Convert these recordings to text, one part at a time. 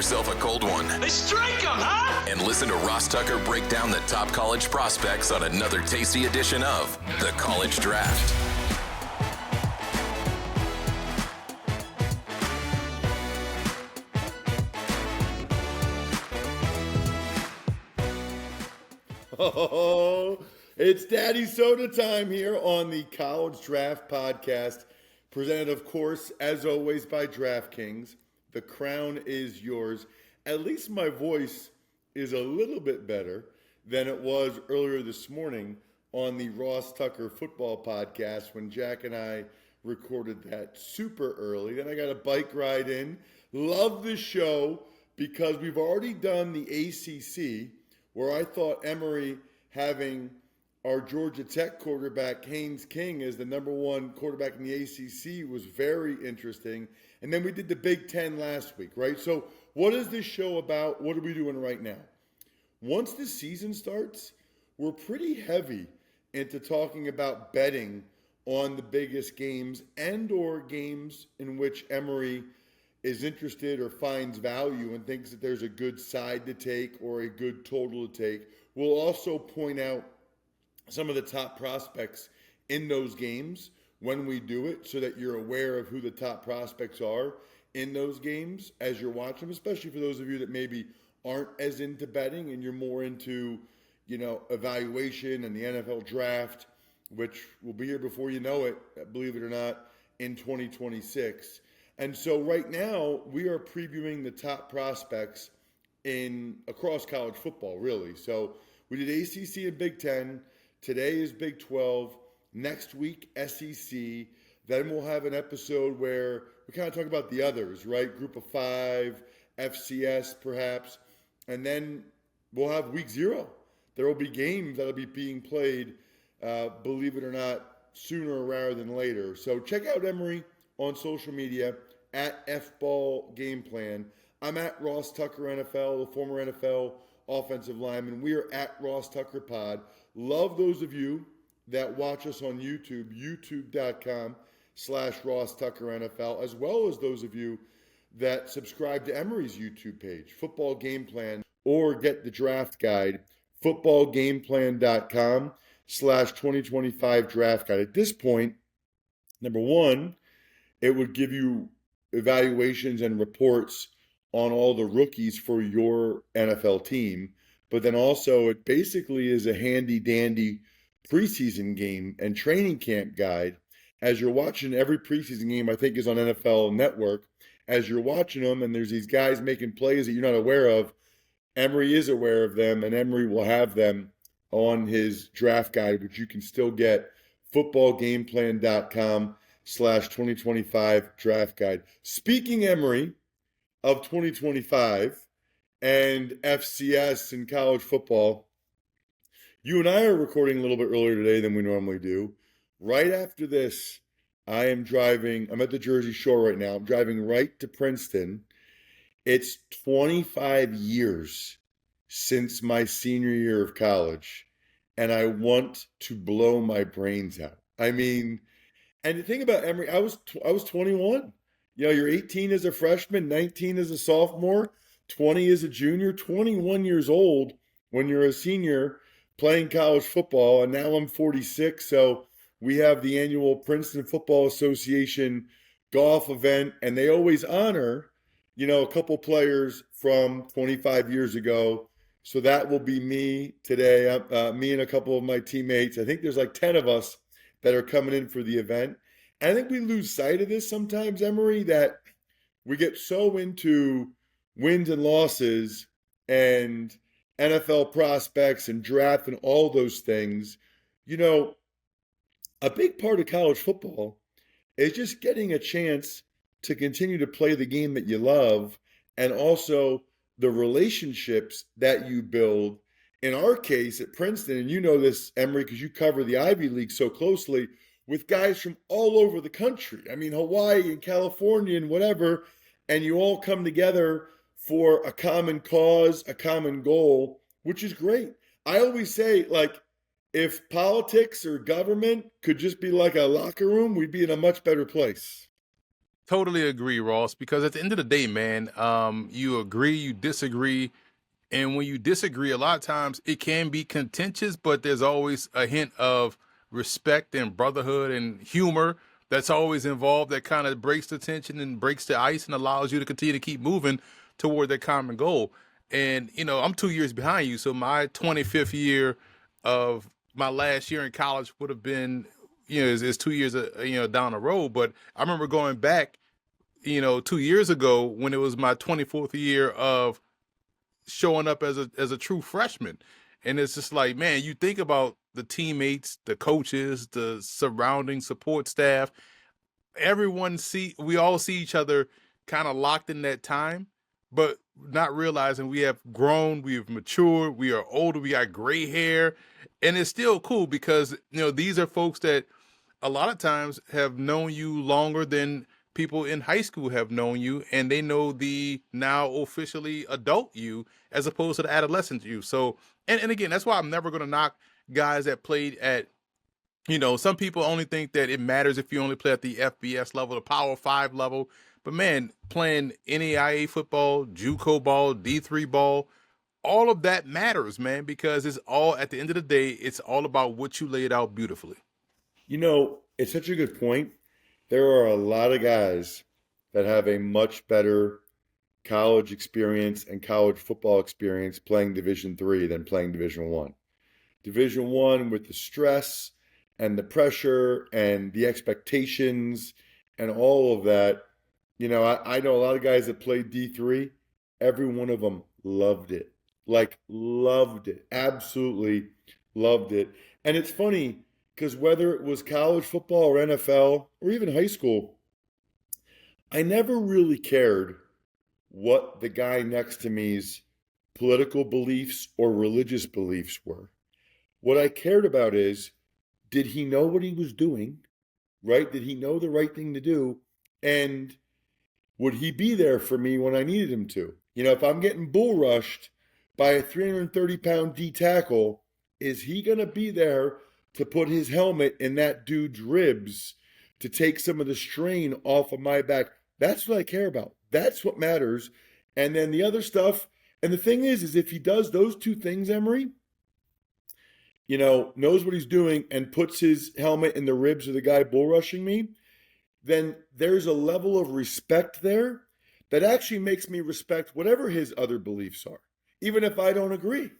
yourself a cold one. They strike 'em, huh? And listen to Ross Tucker break down the top college prospects on another tasty edition of The College Draft. Oh, it's Daddy Soda time here on the College Draft Podcast, presented, of course, as always, by DraftKings. The crown is yours. At least my voice is a little bit better than it was earlier this morning on the Ross Tucker Football Podcast when Jack and I recorded that super early. Then I got a bike ride in. Love the show because we've already done the ACC, where I thought Emory having our Georgia Tech quarterback, Haynes King, as the number one quarterback in the ACC was very interesting. And then we did the Big Ten last week, right? So what is this show about? What are we doing right now? Once the season starts, we're pretty heavy into talking about betting on the biggest games and or games in which Emory is interested or finds value and thinks that there's a good side to take or a good total to take. We'll also point out some of the top prospects in those games when we do it so that you're aware of who the top prospects are in those games as you're watching them, especially for those of you that maybe aren't as into betting and you're more into, evaluation and the NFL draft, which will be here before you know it, believe it or not, in 2026. And so right now, we are previewing the top prospects across college football, really. So we did ACC and Big Ten. Today is Big 12. Next week, SEC. Then we'll have an episode where we kind of talk about the others, right? Group of 5, FCS perhaps. And then we'll have week 0. There will be games that will be being played, believe it or not, sooner rather than later. So check out Emory on social media at FBall Game Plan. I'm at Ross Tucker NFL, the former NFL offensive lineman. We are at Ross Tucker Pod. Love those of you that watch us on YouTube, youtube.com/Ross Tucker NFL, as well as those of you that subscribe to Emory's YouTube page, Football Game Plan, or get the draft guide, footballgameplan.com/2025 draft guide. At this point, number one, it would give you evaluations and reports on all the rookies for your NFL team. But then also it basically is a handy dandy preseason game and training camp guide. As you're watching every preseason game, I think is on NFL Network. As you're watching them and there's these guys making plays that you're not aware of, Emory is aware of them and Emory will have them on his draft guide, which you can still get, footballgameplan.com/2025 draft guide. Speaking, Emory, of 2025 and FCS and college football, you and I are recording a little bit earlier today than we normally do. Right after this, I'm at the Jersey Shore right now. I'm driving right to Princeton. It's 25 years since my senior year of college, and I want to blow my brains out. I mean, and the thing about Emory, I was 21. You're 18 as a freshman, 19 as a sophomore, 20 as a junior, 21 years old when you're a senior playing college football, and now I'm 46, so we have the annual Princeton Football Association golf event, and they always honor, a couple players from 25 years ago. So that will be me today, me and a couple of my teammates. I think there's like 10 of us that are coming in for the event. And I think we lose sight of this sometimes, Emory, that we get so into wins and losses and NFL prospects and draft and all those things. A big part of college football is just getting a chance to continue to play the game that you love and also the relationships that you build. In our case at Princeton, and you know this, Emory, because you cover the Ivy League so closely, with guys from all over the country. I mean, Hawaii and California and whatever, and you all come together for a common cause, a common goal, which is great. I always say, if politics or government could just be like a locker room, we'd be in a much better place. Totally agree, Ross, because at the end of the day, man, you agree, you disagree. And when you disagree, a lot of times it can be contentious, but there's always a hint of respect and brotherhood and humor that's always involved that kind of breaks the tension and breaks the ice and allows you to continue to keep moving toward that common goal. And, I'm 2 years behind you. So my 25th year of my last year in college would have been, is 2 years, down the road. But I remember going back, 2 years ago when it was my 24th year of showing up as a true freshman. And it's just like, man, you think about the teammates, the coaches, the surrounding support staff, we all see each other kind of locked in that time, but not realizing we have grown, we have matured, we are older, we got gray hair, and it's still cool because these are folks that a lot of times have known you longer than people in high school have known you, and they know the now officially adult you as opposed to the adolescent you. So, and again, that's why I'm never going to knock guys that played at, some people only think that it matters if you only play at the FBS level, the Power 5 level. But man, playing NAIA football, JUCO ball, D3 ball, all of that matters, man, because it's all, at the end of the day, it's all about what you laid out beautifully. It's such a good point. There are a lot of guys that have a much better college experience and college football experience playing Division III than playing Division I. Division I with the stress and the pressure and the expectations and all of that. I know a lot of guys that played D3. Every one of them loved it. Like, loved it. Absolutely loved it. And it's funny because whether it was college football or NFL or even high school, I never really cared what the guy next to me's political beliefs or religious beliefs were. What I cared about is, did he know what he was doing, right? Did he know the right thing to do? And would he be there for me when I needed him to? If I'm getting bull rushed by a 330-pound D tackle, is he going to be there to put his helmet in that dude's ribs to take some of the strain off of my back? That's what I care about. That's what matters. And then the other stuff, and the thing is if he does those two things, Emory, knows what he's doing and puts his helmet in the ribs of the guy bull rushing me, then there's a level of respect there that actually makes me respect whatever his other beliefs are, even if I don't agree.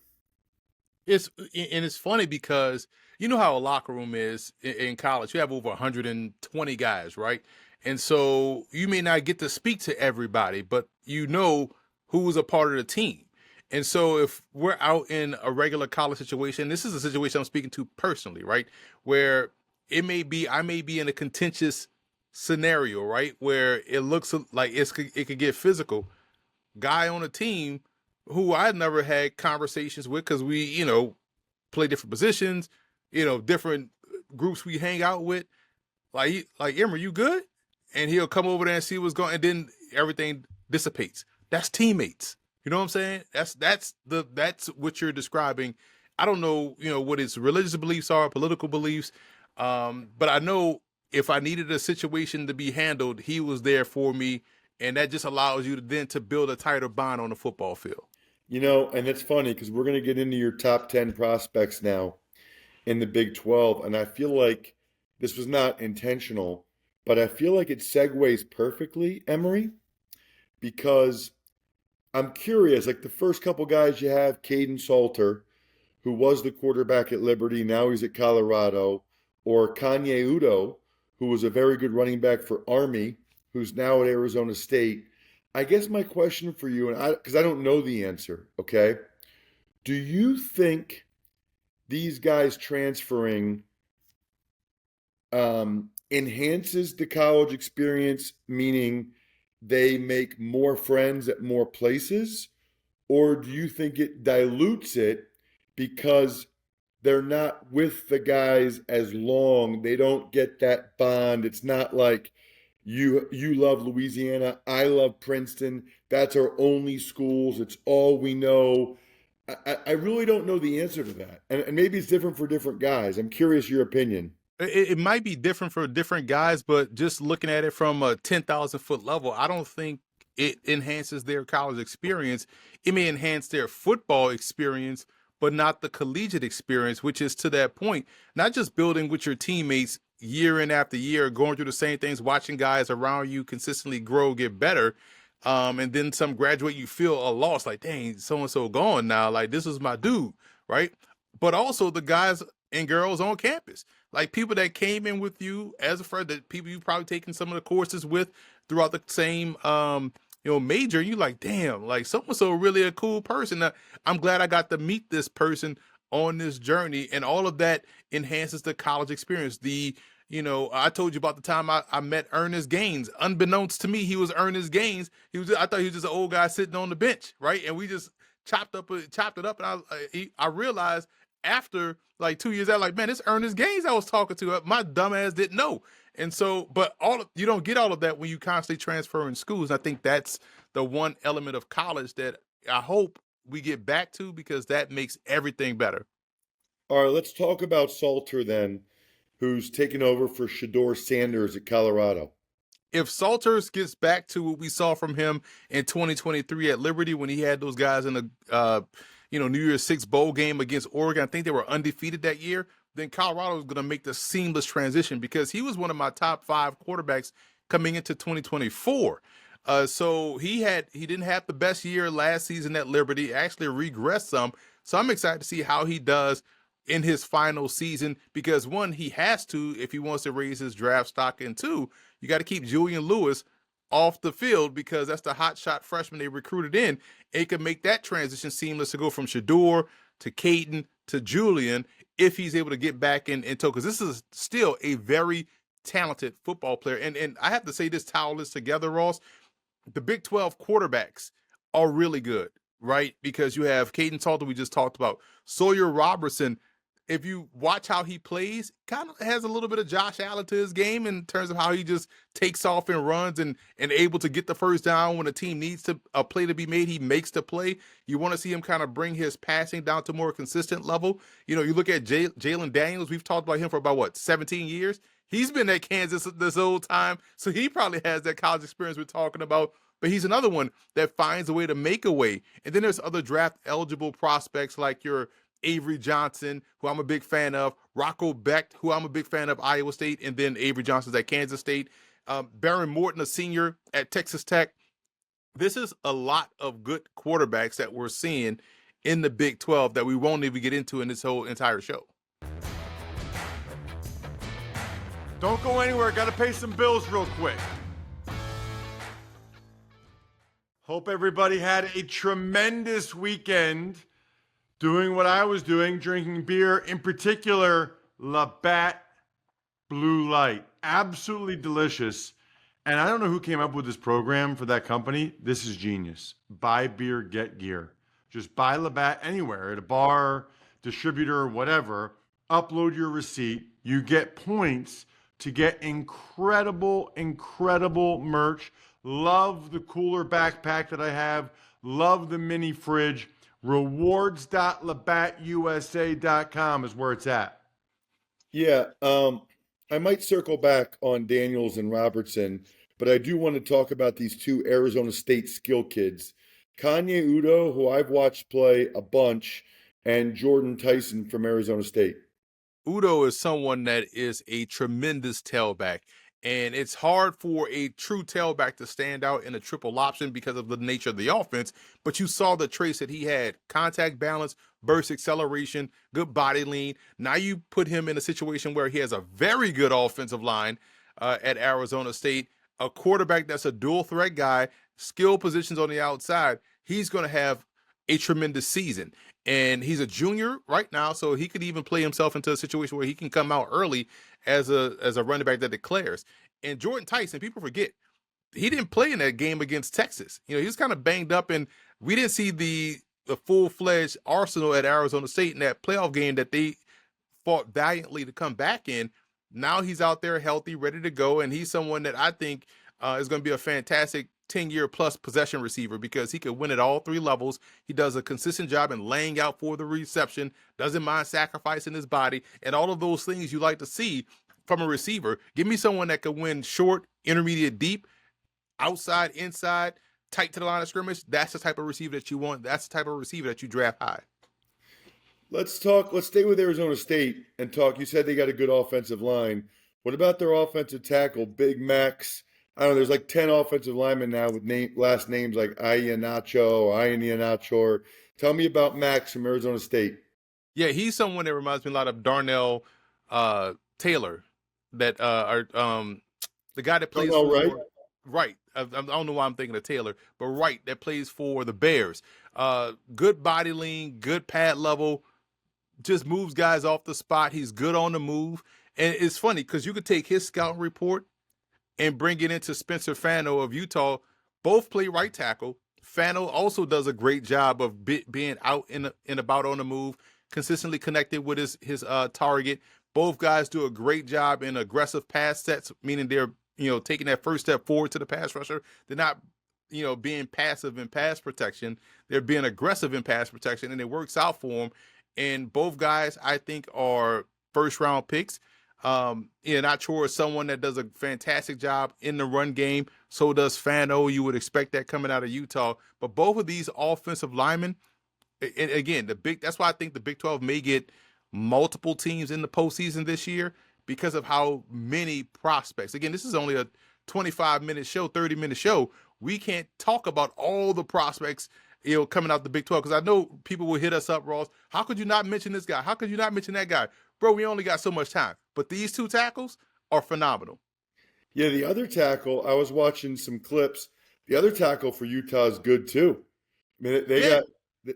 It's funny because you know how a locker room is in college. You have over 120 guys, right? And so you may not get to speak to everybody, but who's a part of the team. And so if we're out in a regular college situation, this is a situation I'm speaking to personally, right? Where I may be in a contentious scenario, right? Where it looks like it could get physical. Guy on a team who I never had conversations with because we, play different positions, different groups we hang out with. Like Emory, you good? And he'll come over there and see what's going, and then everything dissipates. That's teammates. You know what I'm saying? That's what you're describing. I don't know, what his religious beliefs are, political beliefs, but I know if I needed a situation to be handled, he was there for me, and that just allows you to build a tighter bond on the football field. And it's funny because we're going to get into your top 10 prospects now in the Big 12, and I feel like this was not intentional, but I feel like it segues perfectly, Emory, because I'm curious, like the first couple guys you have, Kaidon Salter, who was the quarterback at Liberty, now he's at Colorado, or Kanye Udoh, who was a very good running back for Army, who's now at Arizona State. I guess my question for you, because I don't know the answer, okay? Do you think these guys transferring enhances the college experience, meaning they make more friends at more places? Or do you think it dilutes it because they're not with the guys as long? They don't get that bond. It's not like you love Louisiana, I love Princeton. That's our only schools. It's all we know. I really don't know the answer to that. And maybe it's different for different guys. I'm curious your opinion. It might be different for different guys, but just looking at it from a 10,000-foot level, I don't think it enhances their college experience. It may enhance their football experience, but not the collegiate experience, which is to that point, not just building with your teammates year in after year, going through the same things, watching guys around you consistently grow, get better. And then some graduate, you feel a loss, like, dang, so-and-so gone now. Like, this is my dude, right? But also the guys and girls on campus, like people that came in with you as a friend, that people you've probably taken some of the courses with throughout the same, major. And you like, damn, like so-and-so really a cool person. I'm glad I got to meet this person on this journey, and all of that enhances the college experience. I told you about the time I met Ernest Gaines. Unbeknownst to me, he was Ernest Gaines. I thought he was just an old guy sitting on the bench, right? And we just chopped it up, and I realized after like 2 years out, like, man, it's Ernest Gaines I was talking to. My dumb ass didn't know. And so, but you don't get all of that when you constantly transfer in schools. And I think that's the one element of college that I hope we get back to, because that makes everything better. All right, let's talk about Salter then, who's taken over for Shedeur Sanders at Colorado. If Salters gets back to what we saw from him in 2023 at Liberty, when he had those guys in the New Year's Six bowl game against Oregon, I think they were undefeated that year, then Colorado is going to make the seamless transition, because he was one of my top 5 quarterbacks coming into 2024. So he didn't have the best year last season at Liberty, actually regressed some. So I'm excited to see how he does in his final season, because one, he has to if he wants to raise his draft stock, and two, you got to keep Julian Lewis off the field, because that's the hot shot freshman they recruited in. It can make that transition seamless to go from Shedeur to Kaidon to Julian, if he's able to get back in tow, because this is still a very talented football player. And I have to say this, towel this together, Ross. The Big 12 quarterbacks are really good, right? Because you have Kaidon Salter, we just talked about. Sawyer Robertson, if you watch how he plays, kind of has a little bit of Josh Allen to his game in terms of how he just takes off and runs and able to get the first down when a team needs a play to be made. He makes the play. You want to see him kind of bring his passing down to a more consistent level. You look at Jalon Daniels. We've talked about him for about, 17 years? He's been at Kansas this whole time, so he probably has that college experience we're talking about. But he's another one that finds a way to make a way. And then there's other draft-eligible prospects like your Avery Johnson, who I'm a big fan of, Rocco Becht, who I'm a big fan of, Iowa State, and then Avery Johnson's at Kansas State, Baron Morton, a senior at Texas Tech. This is a lot of good quarterbacks that we're seeing in the Big 12 that we won't even get into in this whole entire show. Don't go anywhere. Got to pay some bills real quick. Hope everybody had a tremendous weekend doing what I was doing, drinking beer, in particular, Labatt Blue Light. Absolutely delicious. And I don't know who came up with this program for that company. This is genius. Buy beer, get gear. Just buy Labatt anywhere, at a bar, distributor, whatever. Upload your receipt. You get points to get incredible, incredible merch. Love the cooler backpack that I have. Love the mini fridge. Rewards.labattusa.com is where it's at. Yeah, I might circle back on Daniels and Robertson, but I do want to talk about these two Arizona State skill kids, Kanye Udoh, who I've watched play a bunch, and Jordyn Tyson from Arizona State. Udoh is someone that is a tremendous tailback, and it's hard for a true tailback to stand out in a triple option because of the nature of the offense, but you saw the traits that he had: contact balance, burst acceleration, good body lean. Now you put him in a situation where he has a very good offensive line at Arizona State, a quarterback that's a dual threat guy, skill positions on the outside. He's going to have a tremendous season. And he's a junior right now, so he could even play himself into a situation where he can come out early as a running back that declares. And Jordyn Tyson, people forget, he didn't play in that game against Texas. He was kind of banged up, and we didn't see the full-fledged arsenal at Arizona State in that playoff game that they fought valiantly to come back in. Now he's out there healthy, ready to go, and he's someone that I think is going to be a fantastic 10-year-plus possession receiver, because he can win at all 3 levels. He does a consistent job in laying out for the reception, doesn't mind sacrificing his body, and all of those things you like to see from a receiver. Give me someone that can win short, intermediate, deep, outside, inside, tight to the line of scrimmage. That's the type of receiver that you want. That's the type of receiver that you draft high. Let's stay with Arizona State and talk. You said they got a good offensive line. What about their offensive tackle, Big Max? I don't know, there's like 10 offensive linemen now with last names like Iheanachor. Tell me about Max from Arizona State. Yeah, he's someone that reminds me a lot of Darnell Taylor, that the guy that plays Darnell for Wright? Right. I don't know why I'm thinking of Taylor, but Wright that plays for the Bears. Good body lean, good pad level, just moves guys off the spot. He's good on the move, and it's funny because you could take his scouting report and bring it into Spencer Fano of Utah. Both play right tackle. Fano also does a great job of being out and about on the move, consistently connected with his target. Both guys do a great job in aggressive pass sets, meaning they're taking that first step forward to the pass rusher. They're not being passive in pass protection. They're being aggressive in pass protection, and it works out for them. And both guys, I think, are first-round picks. Iheanachor is someone that does a fantastic job in the run game. So does Fano. You would expect that coming out of Utah. But both of these offensive linemen, and again, that's why I think the Big 12 may get multiple teams in the postseason this year because of how many prospects. Again, this is only a 25-minute show, 30-minute show. We can't talk about all the prospects coming out the Big 12, because I know people will hit us up, Ross. How could you not mention this guy? How could you not mention that guy? Bro, we only got so much time. But these two tackles are phenomenal. Yeah, the other tackle, I was watching some clips. The other tackle for Utah is good too. I mean,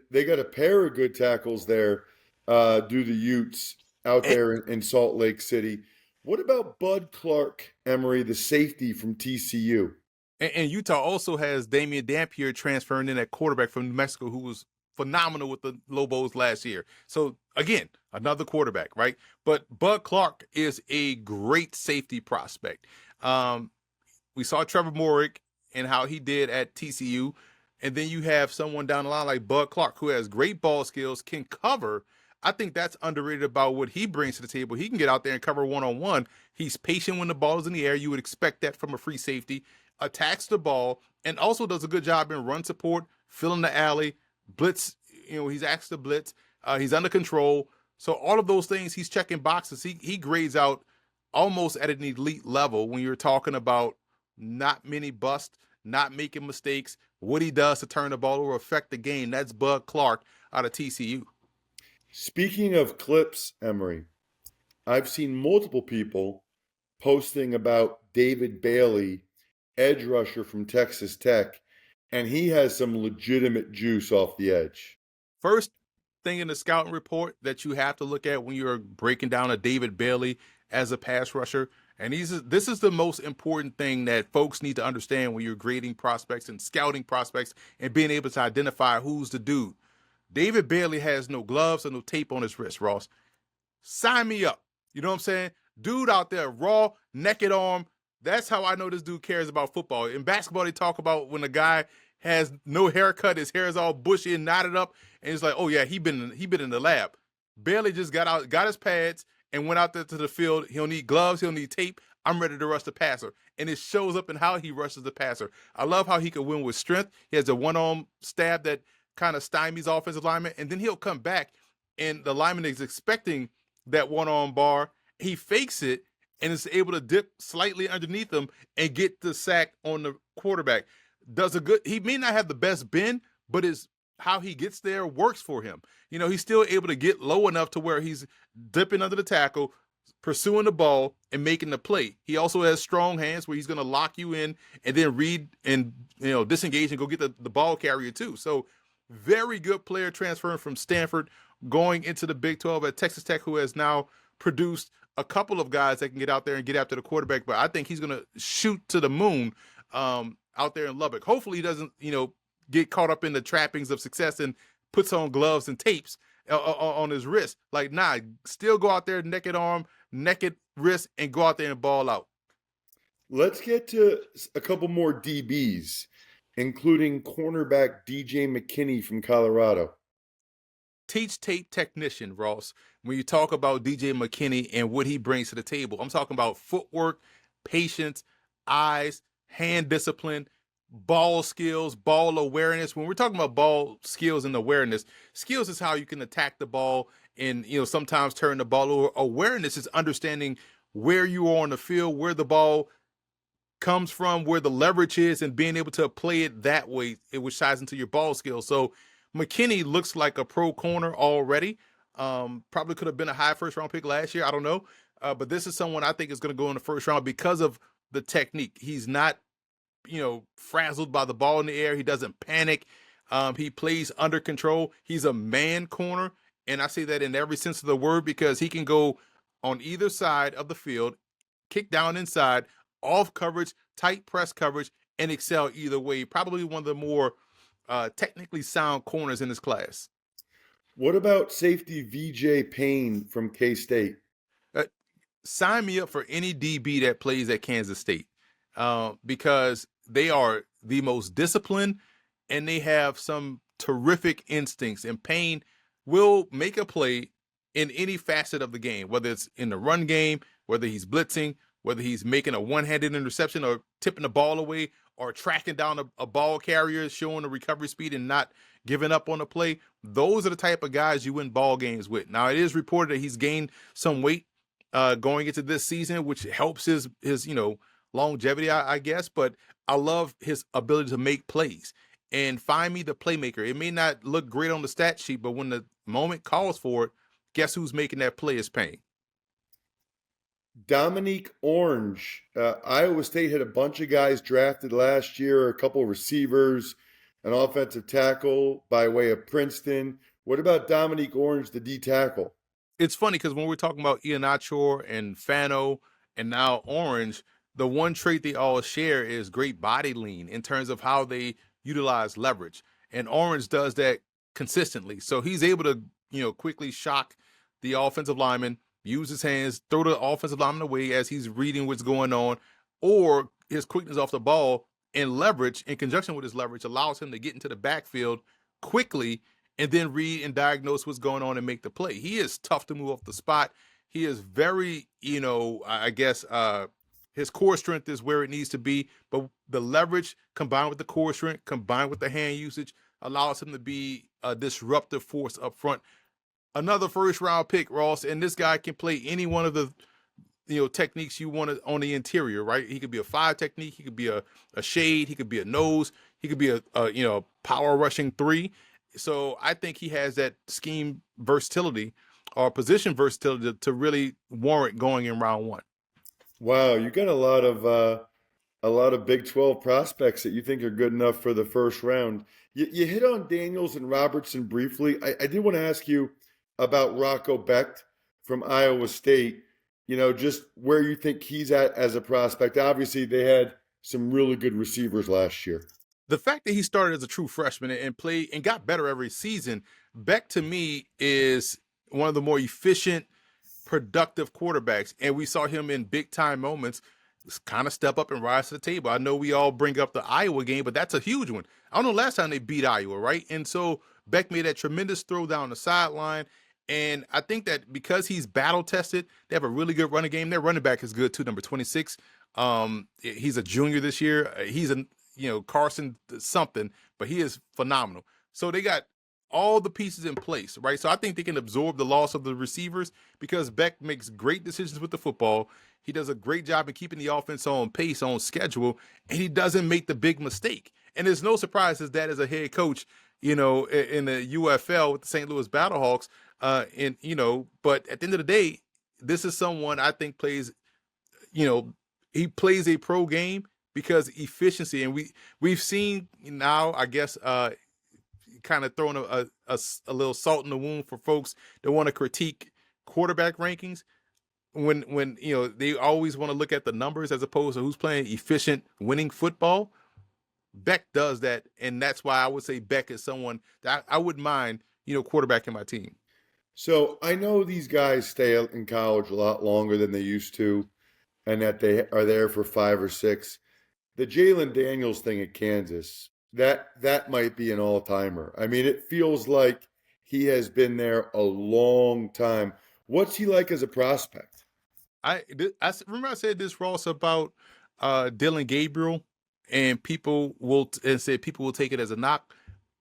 they got a pair of good tackles there, due to Utes out there in Salt Lake City. What about Bud Clark, Emory, the safety from TCU? And Utah also has Damian Dampier transferring in at quarterback from New Mexico, who was phenomenal with the Lobos last year. So, again, another quarterback, right? But Bud Clark is a great safety prospect. We saw Trevor Morick and how he did at TCU. And then you have someone down the line like Bud Clark, who has great ball skills, can cover. I think that's underrated about what he brings to the table. He can get out there and cover one-on-one. He's patient when the ball is in the air. You would expect that from a free safety. Attacks the ball, and also does a good job in run support, filling the alley, blitz. He's asked to blitz. He's under control. So all of those things, he's checking boxes. He grades out almost at an elite level when you're talking about not many busts, not making mistakes, what he does to turn the ball or affect the game. That's Bud Clark out of TCU. Speaking of clips, Emory, I've seen multiple people posting about David Bailey, edge rusher from Texas Tech, and he has some legitimate juice off the edge. First thing in the scouting report that you have to look at when you're breaking down a David Bailey as a pass rusher, and this is the most important thing that folks need to understand when you're grading prospects and scouting prospects and being able to identify who's the dude. David Bailey has no gloves or no tape on his wrist, Ross. Sign me up. You know what I'm saying? Dude out there, raw, naked arm. That's how I know this dude cares about football. In basketball, they talk about when a guy has no haircut, his hair is all bushy and knotted up, and it's like, oh yeah, he been in the lab. Bailey just got out, got his pads, and went out there to the field. He'll need gloves, he'll need tape. I'm ready to rush the passer. And it shows up in how he rushes the passer. I love how he can win with strength. He has a one-arm stab that kind of stymies offensive lineman, and then he'll come back, and the lineman is expecting that one-arm bar. He fakes it, and is able to dip slightly underneath him and get the sack on the quarterback. He may not have the best bend, but how he gets there works for him. He's still able to get low enough to where he's dipping under the tackle, pursuing the ball, and making the play. He also has strong hands where he's going to lock you in and then read and disengage and go get the ball carrier too. So very good player transferring from Stanford going into the Big 12 at Texas Tech, who has now produced a couple of guys that can get out there and get after the quarterback. But I think he's going to shoot to the moon out there in Lubbock. Hopefully he doesn't, get caught up in the trappings of success and puts on gloves and tapes on his wrist. Like, nah, still go out there, naked arm, naked wrist, and go out there and ball out. Let's get to a couple more DBs, including cornerback DJ McKinney from Colorado. teach tape technician, Ross. When you talk about DJ McKinney and what he brings to the table, I'm talking about footwork, patience, eyes, hand discipline, ball skills, ball awareness. When we're talking about ball skills and awareness, skills is how you can attack the ball and, sometimes turn the ball over. Awareness is understanding where you are on the field, where the ball comes from, where the leverage is, and being able to play it that way, which ties into your ball skills. So McKinney looks like a pro corner already. Probably could have been a high first round pick last year. I don't know. But this is someone I think is going to go in the first round because of the technique. He's not, frazzled by the ball in the air. He doesn't panic. He plays under control. He's a man corner. And I say that in every sense of the word because he can go on either side of the field, kick down inside, off coverage, tight press coverage, and excel either way. Probably one of the more technically sound corners in this class. What about safety VJ Payne from K-State? Sign me up for any DB that plays at Kansas State because they are the most disciplined and they have some terrific instincts. And Payne will make a play in any facet of the game, whether it's in the run game, whether he's blitzing, whether he's making a one-handed interception or tipping the ball away or tracking down a ball carrier, showing the recovery speed and not giving up on the play. Those are the type of guys you win ball games with. Now, it is reported that he's gained some weight going into this season, which helps his longevity, I guess. But I love his ability to make plays and find me the playmaker. It may not look great on the stat sheet, but when the moment calls for it, guess who's making that play is Payne. Domonique Orange. Iowa State had a bunch of guys drafted last year, a couple of receivers, an offensive tackle by way of Princeton. What about Domonique Orange, the D tackle? It's funny because when we're talking about Iheanachor and Fano and now Orange, the one trait they all share is great body lean in terms of how they utilize leverage. And Orange does that consistently. So he's able to, quickly shock the offensive lineman, use his hands, throw the offensive lineman away as he's reading what's going on, or his quickness off the ball and leverage in conjunction with his leverage allows him to get into the backfield quickly and then read and diagnose what's going on and make the play. He is tough to move off the spot. He is very, his core strength is where it needs to be, but the leverage combined with the core strength, combined with the hand usage, allows him to be a disruptive force up front. Another first round pick, Ross, and this guy can play any one of the techniques you want on the interior, right? He could be a 5 technique, he could be a shade, he could be a nose, he could be a power rushing 3. So I think he has that scheme versatility or position versatility to really warrant going in round 1. Wow, you got a lot of Big 12 prospects that you think are good enough for the first round. You hit on Daniels and Robertson briefly. I did want to ask you about Rocco Becht from Iowa State, just where you think he's at as a prospect. Obviously, they had some really good receivers last year. The fact that he started as a true freshman and played and got better every season, Becht to me is one of the more efficient, productive quarterbacks. And we saw him in big time moments kind of step up and rise to the table. I know we all bring up the Iowa game, but that's a huge one. I don't know last time they beat Iowa, right? And so Becht made that tremendous throw down the sideline. And I think that because he's battle tested, they have a really good running game. Their running back is good too, number 26. He's a junior this year. He's Carson something, but he is phenomenal. So they got all the pieces in place, right? So I think they can absorb the loss of the receivers because Becht makes great decisions with the football. He does a great job in keeping the offense on pace, on schedule, and he doesn't make the big mistake. And there's no surprise his dad is a head coach, in the UFL with the St. Louis Battlehawks. But at the end of the day, this is someone I think plays, he plays a pro game because efficiency. And we've seen now, I guess, kind of throwing a little salt in the wound for folks that want to critique quarterback rankings. When they always want to look at the numbers as opposed to who's playing efficient, winning football. Becht does that, and that's why I would say Becht is someone that I wouldn't mind, quarterbacking my team. So I know these guys stay in college a lot longer than they used to, and that they are there for 5 or 6. The Jalon Daniels thing at Kansas, that might be an all-timer. I mean, it feels like He has been there a long time. What's he like as a prospect? Remember I said this, Ross, about Dylan Gabriel, and people will take it as a knock,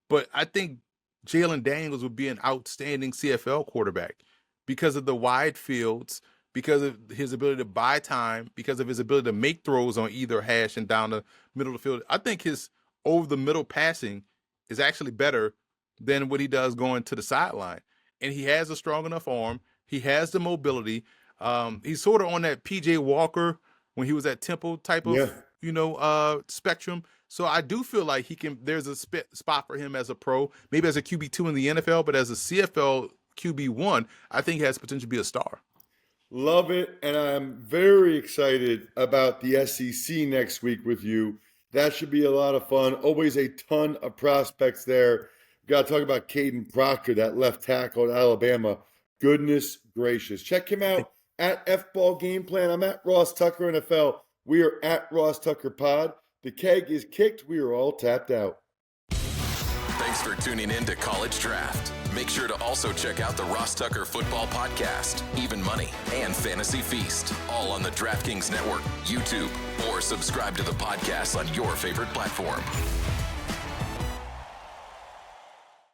but I think Jalon Daniels would be an outstanding CFL quarterback because of the wide fields, because of his ability to buy time, because of his ability to make throws on either hash and down the middle of the field. I think his over the middle passing is actually better than what he does going to the sideline. And he has a strong enough arm. He has the mobility. He's sort of on that PJ Walker when he was at Temple type of, spectrum. So I do feel like there's a spot for him as a pro, maybe as a QB2 in the NFL, but as a CFL QB1, I think he has potential to be a star. Love it. And I'm very excited about the SEC next week with you. That should be a lot of fun. Always a ton of prospects there. Got to talk about Caden Proctor, that left tackle at Alabama. Goodness gracious. Check him out at F-Ball Game Plan. I'm at Ross Tucker NFL. We are at Ross Tucker Pod. The keg is kicked. We are all tapped out. Thanks for tuning in to College Draft. Make sure to also check out the Ross Tucker Football Podcast, Even Money, and Fantasy Feast, all on the DraftKings Network, YouTube, or subscribe to the podcast on your favorite platform.